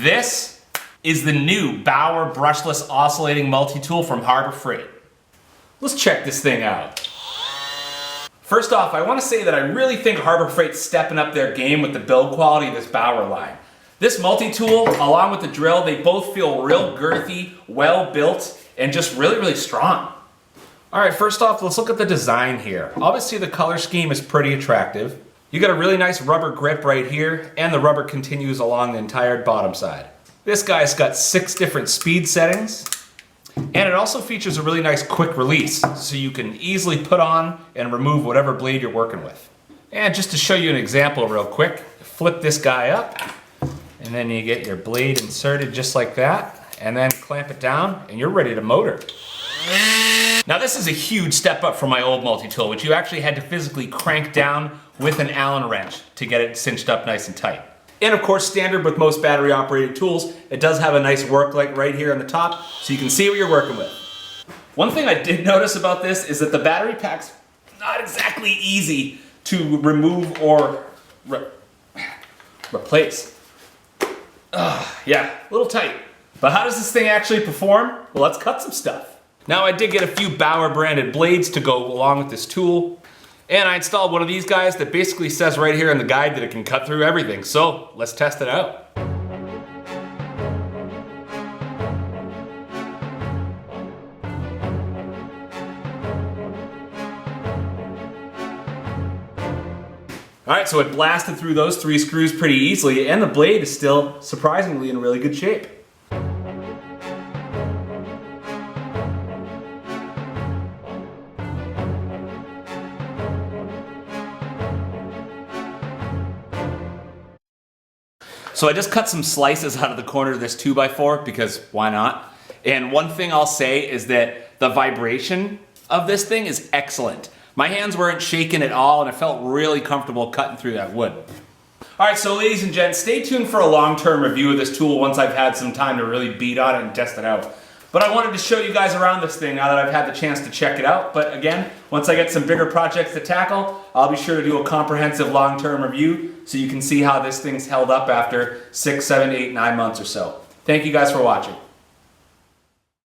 This is the new BAUER brushless oscillating multi-tool from Harbor Freight. Let's check this thing out. First off, I want to say that I really think Harbor Freight's stepping up their game with the build quality of this BAUER line. This multi-tool, along with the drill, they both feel real girthy, well built, and just really strong. Alright, first off, let's look at the design here. Obviously the color scheme is pretty attractive. You got a really nice rubber grip right here, and the rubber continues along the entire bottom side. This guy's got 6 different speed settings, and it also features a really nice quick release, so you can easily put on and remove whatever blade you're working with. And just to show you an example real quick, flip this guy up, and then you get your blade inserted just like that, and then clamp it down, and you're ready to motor. Now this is a huge step up from my old multi-tool, which you actually had to physically crank down with an Allen wrench to get it cinched up nice and tight. And of course, standard with most battery operated tools, it does have a nice work light right here on the top, so you can see what you're working with. One thing I did notice about this is that the battery pack's not exactly easy to remove or replace. Yeah, a little tight. But how does this thing actually perform? Well, let's cut some stuff. Now I did get a few BAUER branded blades to go along with this tool, and I installed one of these guys that basically says right here in the guide that it can cut through everything. So let's test it out. Alright, so it blasted through those 3 screws pretty easily, and the blade is still surprisingly in really good shape. So I just cut some slices out of the corner of this 2x4 because why not? And one thing I'll say is that the vibration of this thing is excellent. My hands weren't shaking at all, and I felt really comfortable cutting through that wood. Alright, so ladies and gents, stay tuned for a long-term review of this tool once I've had some time to really beat on it and test it out. But I wanted to show you guys around this thing now that I've had the chance to check it out. But again, once I get some bigger projects to tackle, I'll be sure to do a comprehensive long-term review so you can see how this thing's held up after 6, 7, 8, 9 months or so. Thank you guys for watching.